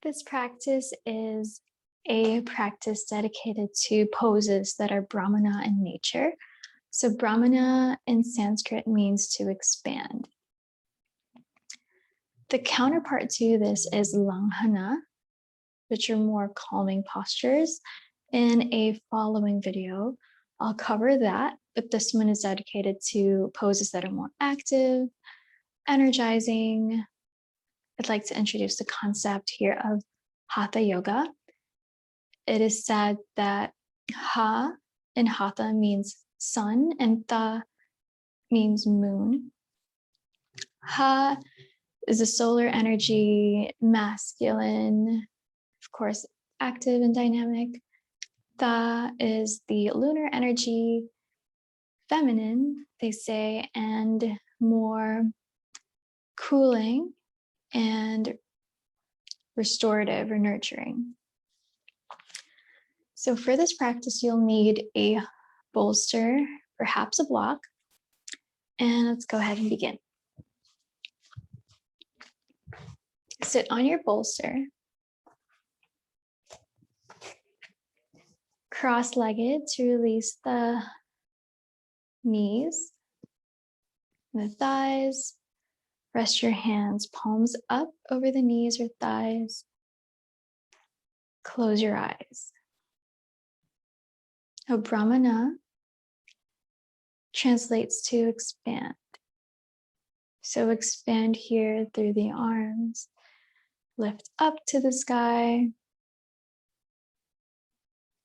This practice is a practice dedicated to poses that are Brahmana in nature. So Brahmana in Sanskrit means to expand. The counterpart to this is Langhana, which are more calming postures. In a following video, I'll cover that, but this one is dedicated to poses that are more active, energizing. I'd like to introduce the concept here of Hatha yoga. It is said that Ha in Hatha means sun and Tha means moon. Ha is the solar energy, masculine, of course, active and dynamic. Tha is the lunar energy, feminine, they say, and more cooling and restorative or nurturing. So for this practice, you'll need a bolster, perhaps a block, and let's go ahead and begin. Sit on your bolster, cross-legged to release the knees, the thighs. Rest your hands, palms up over the knees or thighs. Close your eyes. Brahmana translates to expand. So expand here through the arms. Lift up to the sky.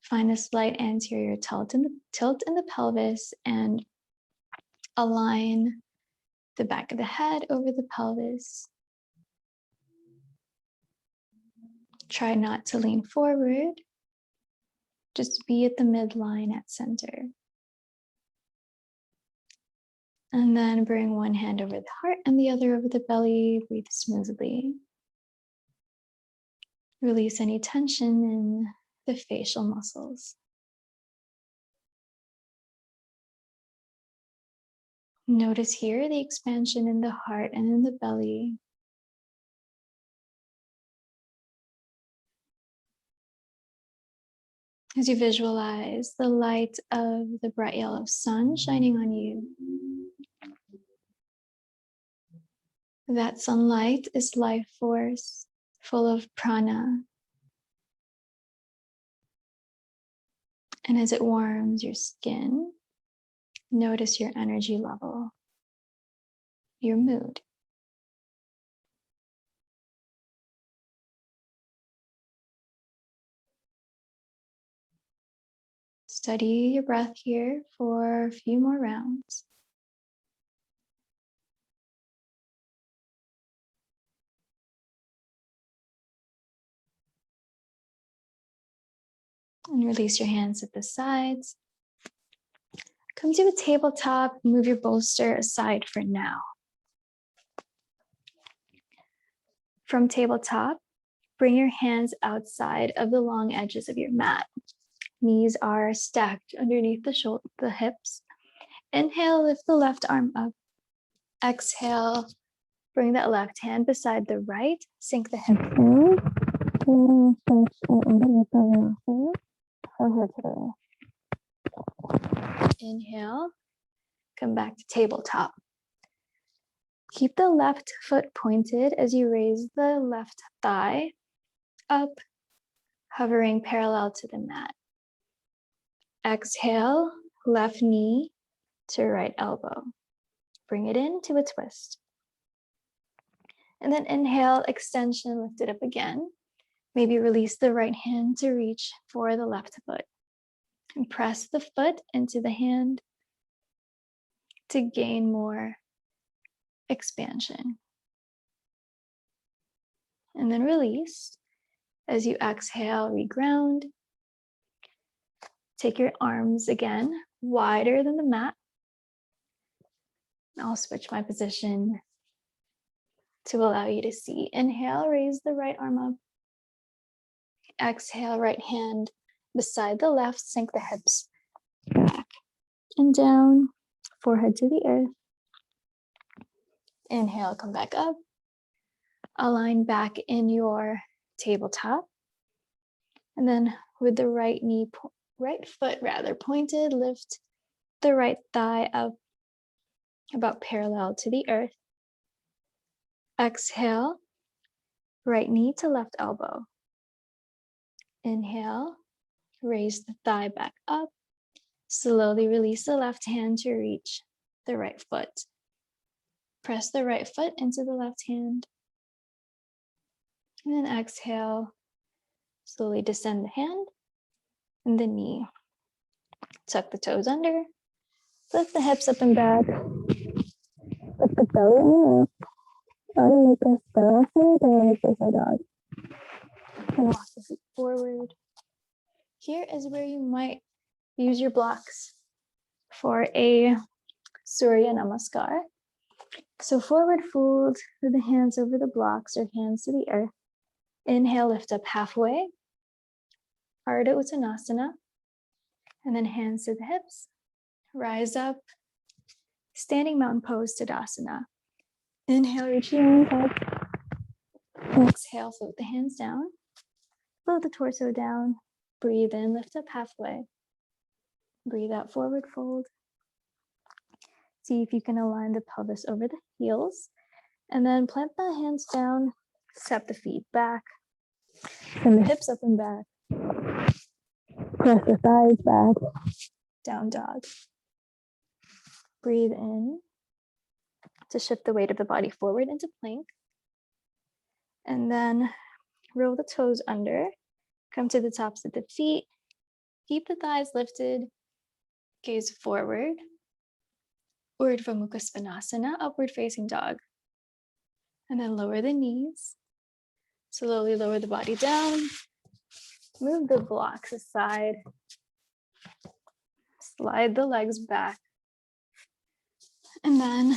Find a slight anterior tilt in the pelvis and align the back of the head over the pelvis. Try not to lean forward. Just be at the midline at center. And then bring one hand over the heart and the other over the belly. Breathe smoothly. Release any tension in the facial muscles. Notice here the expansion in the heart and in the belly. As you visualize the light of the bright yellow sun shining on you. That sunlight is life force, full of prana. And as it warms your skin, notice your energy level, your mood. Study your breath here for a few more rounds. And release your hands at the sides. Come to a tabletop, move your bolster aside for now. From tabletop, bring your hands outside of the long edges of your mat. Knees are stacked underneath the hips. Inhale, lift the left arm up. Exhale, bring that left hand beside the right. Sink the hip. Inhale, come back to tabletop. Keep the left foot pointed as you raise the left thigh up, hovering parallel to the mat. Exhale, left knee to right elbow. Bring it into a twist. And then inhale, extension, lift it up again. Maybe release the right hand to reach for the left foot. And press the foot into the hand to gain more expansion. And then release. As you exhale, reground. Take your arms again, wider than the mat. I'll switch my position to allow you to see. Inhale, raise the right arm up. Exhale, right hand beside the left, sink the hips back and down, forehead to the earth. Inhale, come back up. Align back in your tabletop. And then with the right foot pointed, lift the right thigh up about parallel to the earth. Exhale, right knee to left elbow. Inhale, raise the thigh back up. Slowly release the left hand to reach the right foot. Press the right foot into the left hand. And then exhale, slowly descend the hand and the knee. Tuck the toes under. Lift the hips up and back. Lift the belly up. Adho Mukha Svanasana, dog. And walk the feet forward. Here is where you might use your blocks for a Surya Namaskar. So forward fold with the hands over the blocks or hands to the earth. Inhale, lift up halfway. Ardha Uttanasana. And then hands to the hips. Rise up. Standing mountain pose, Tadasana. Inhale, reach the arms up. Exhale, float the hands down. Float the torso down. Breathe in, lift up halfway. Breathe out, forward fold. See if you can align the pelvis over the heels. And then plant the hands down, step the feet back. Send the hips up and back. Press the thighs back. Down dog. Breathe in to shift the weight of the body forward into plank. And then roll the toes under. Come to the tops of the feet. Keep the thighs lifted. Gaze forward. Urdhva Mukha Svanasana, upward facing dog. And then lower the knees. Slowly lower the body down. Move the blocks aside. Slide the legs back. And then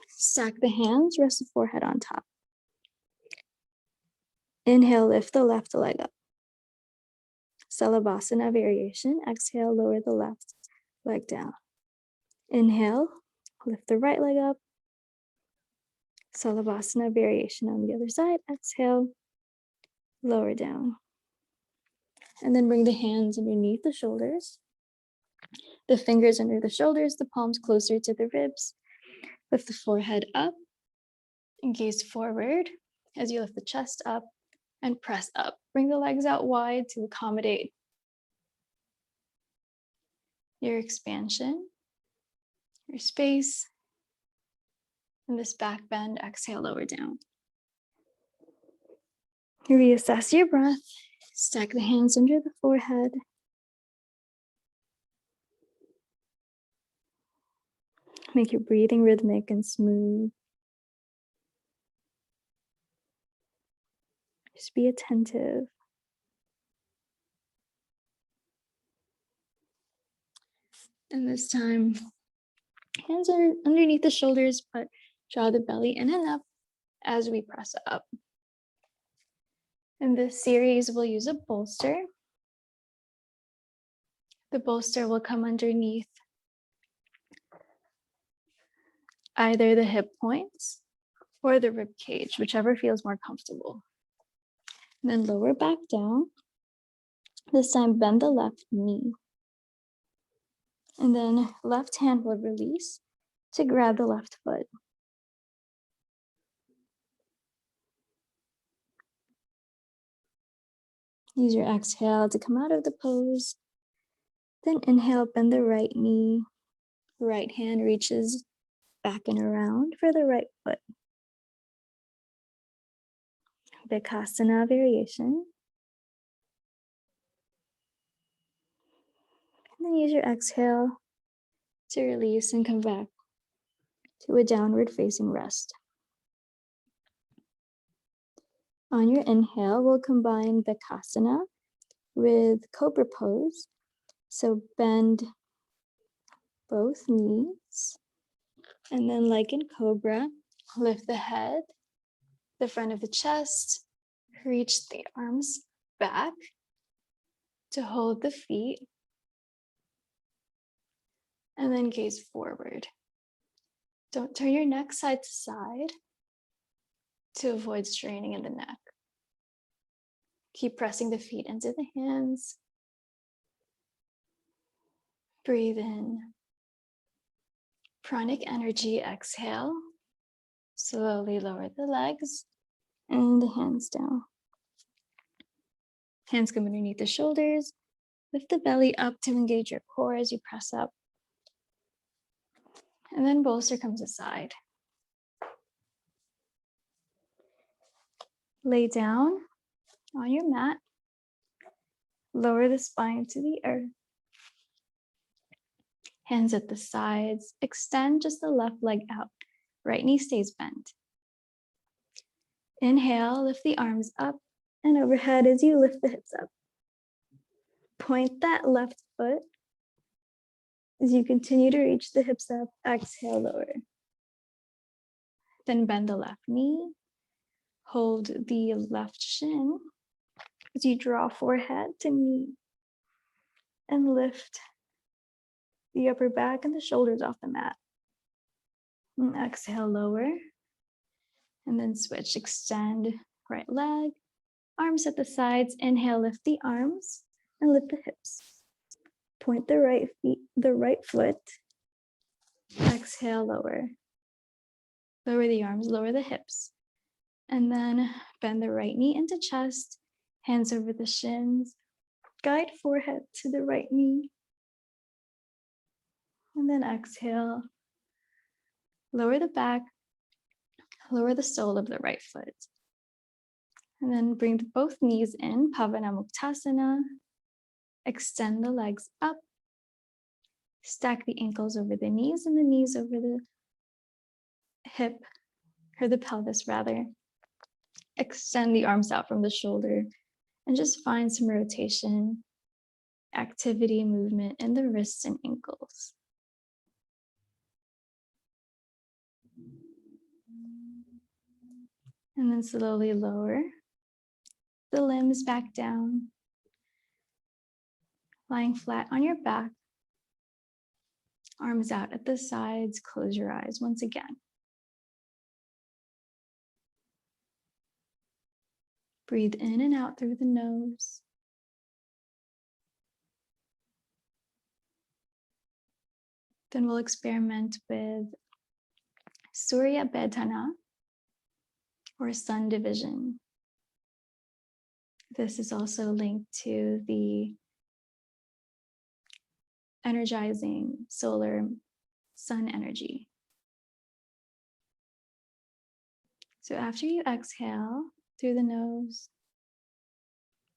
stack the hands, rest the forehead on top. Inhale, lift the left leg up. Salabhasana variation. Exhale, lower the left leg down. Inhale, lift the right leg up. Salabhasana variation on the other side. Exhale, lower down. And then bring the hands underneath the shoulders. The fingers under the shoulders, the palms closer to the ribs. Lift the forehead up and gaze forward as you lift the chest up and press up. Bring the legs out wide to accommodate your expansion, your space, and this back bend. Exhale, lower down. Reassess your breath. Stack the hands under the forehead. Make your breathing rhythmic and smooth. Just be attentive. And this time, hands are underneath the shoulders, but draw the belly in and up as we press up. In this series, we'll use a bolster. The bolster will come underneath either the hip points or the rib cage, whichever feels more comfortable. And then lower back down. This time, bend the left knee. And then left hand will release to grab the left foot. Use your exhale to come out of the pose. Then inhale, bend the right knee. Right hand reaches back and around for the right foot. Vikasana variation. And then use your exhale to release and come back to a downward facing rest. On your inhale, we'll combine Vikasana with Cobra pose. So bend both knees. And then like in Cobra, lift the head, the front of the chest, reach the arms back to hold the feet. And then gaze forward. Don't turn your neck side to side to avoid straining in the neck. Keep pressing the feet into the hands. Breathe in. Pranic energy, exhale. Slowly lower the legs and the hands down. Hands come underneath the shoulders. Lift the belly up to engage your core as you press up. And then bolster comes aside. Lay down on your mat. Lower the spine to the earth. Hands at the sides. Extend just the left leg out. Right knee stays bent. Inhale, lift the arms up and overhead as you lift the hips up. Point that left foot as you continue to reach the hips up. Exhale, lower. Then bend the left knee. Hold the left shin as you draw forehead to knee and lift the upper back and the shoulders off the mat. And exhale, lower. And then switch, extend right leg, arms at the sides. Inhale, lift the arms and lift the hips. Point the right foot. Exhale, lower. Lower the arms, lower the hips. And then bend the right knee into chest, hands over the shins. Guide forehead to the right knee. And then exhale. Lower the back, lower the sole of the right foot. And then bring both knees in, Pavanamuktasana. Extend the legs up. Stack the ankles over the knees and the knees over the hip, or the pelvis rather. Extend the arms out from the shoulder and just find some rotation, activity, movement in the wrists and ankles. And then slowly lower the limbs back down, lying flat on your back, arms out at the sides. Close your eyes once again. Breathe in and out through the nose. Then we'll experiment with Surya Bhedhana, or sun division. This is also linked to the energizing solar sun energy. So after you exhale through the nose,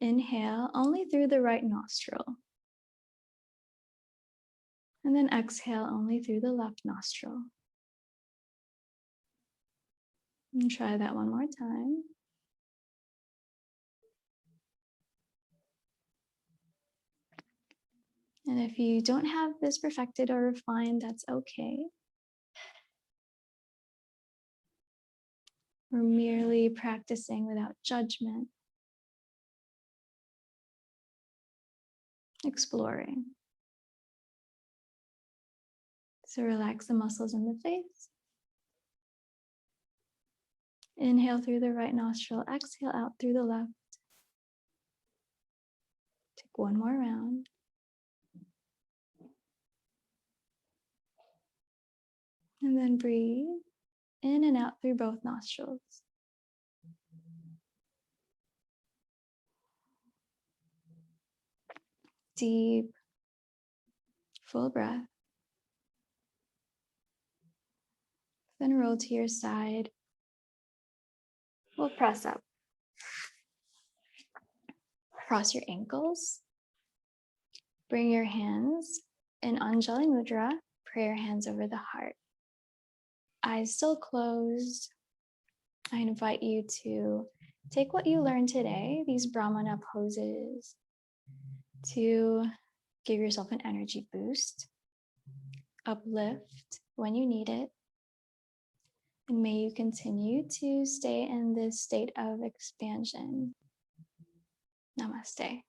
inhale only through the right nostril. And then exhale only through the left nostril. And try that one more time. And if you don't have this perfected or refined, that's okay. We're merely practicing without judgment, exploring. So relax the muscles in the face. Inhale through the right nostril, exhale out through the left. Take one more round. And then breathe in and out through both nostrils. Deep, full breath. Then roll to your side. We'll press up. Cross your ankles. Bring your hands in Anjali Mudra. Prayer hands over the heart. Eyes still closed. I invite you to take what you learned today, these Brahmana poses, to give yourself an energy boost, uplift when you need it, and may you continue to stay in this state of expansion. Namaste.